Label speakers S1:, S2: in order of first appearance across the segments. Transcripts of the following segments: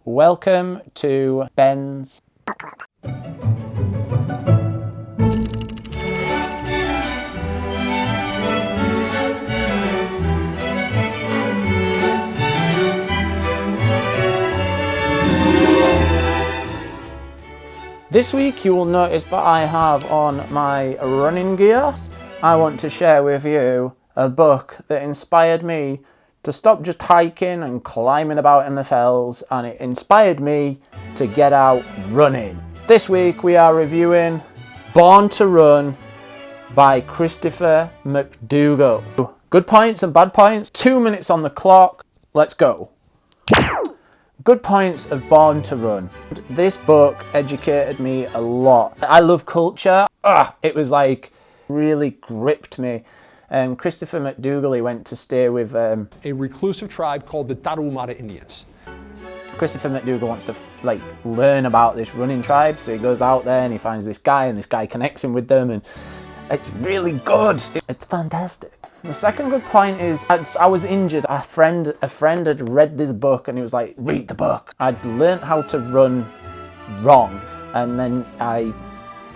S1: welcome to Ben's Book Club. This week you will notice that I have on my running gear. I want to share with you a book that inspired me to stop just hiking and climbing about in the fells, and it inspired me to get out running. This week we are reviewing Born to Run by Christopher Mc Dougall. Good points and bad points, 2 minutes on the clock, let's go. Good points of Born to Run. This book educated me a lot. I love culture. It was like really gripped me. Christopher Mc Dougall, he went to stay with a
S2: reclusive tribe called the Tarahumara Indians.
S1: Christopher Mc Dougall wants to learn about this running tribe, so he goes out there and he finds this guy, and this guy connects him with them, and it's really good. It's fantastic. The second good point is I was injured. A friend had read this book and he was like, read the book. I'd learned how to run wrong, and then I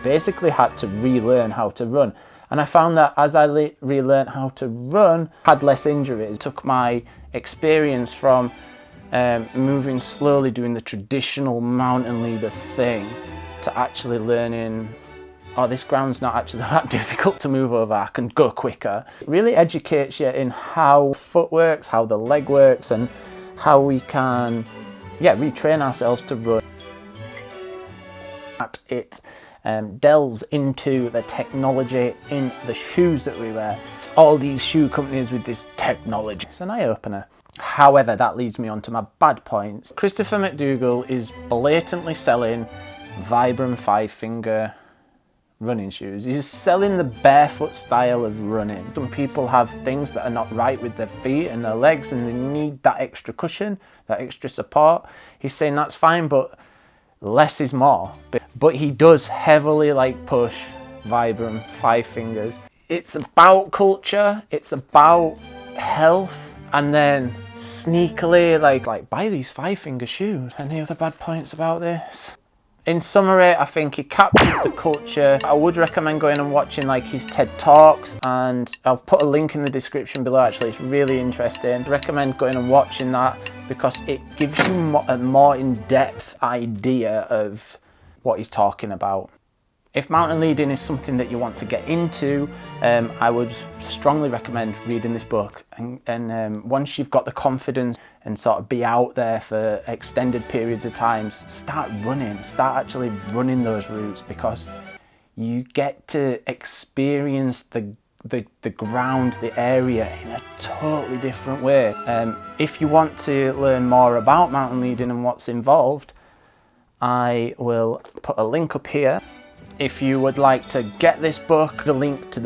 S1: basically had to relearn how to run. And I found that as I relearned how to run, I had less injuries. It took my experience from moving slowly, doing the traditional mountain leader thing, to actually learning, oh, this ground's not actually that difficult to move over, I can go quicker. It really educates you in how foot works, how the leg works, and how we can, retrain ourselves to run. It delves into the technology in the shoes that we wear. All these shoe companies with this technology. It's an eye-opener. However, that leads me on to my bad points. Christopher Mc Dougall is blatantly selling Vibram 5-finger running shoes. He's selling the barefoot style of running. Some people have things that are not right with their feet and their legs, and they need that extra cushion, that extra support. He's saying that's fine, but less is more. But he does heavily push Vibram 5 fingers. It's about culture, it's about health, and then sneakily buy these 5-finger shoes. Any other bad points about this? In summary, I think he captures the culture. I would recommend going and watching his TED Talks, and I'll put a link in the description below. Actually, it's really interesting. I recommend going and watching that because it gives you a more in-depth idea of what he's talking about. If mountain leading is something that you want to get into, I would strongly recommend reading this book. And once you've got the confidence and sort of be out there for extended periods of time, start running. Start actually running those routes, because you get to experience the ground, the area in a totally different way. If you want to learn more about mountain leading and what's involved, I will put a link up here. If you would like to get this book, the link to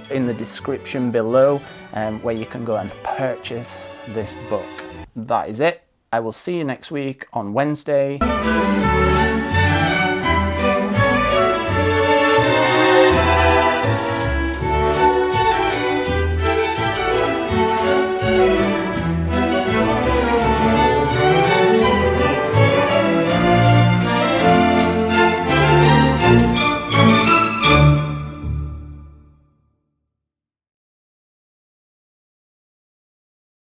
S1: in the description below, where you can go and purchase this book. That is it. I will see you next week on Wednesday.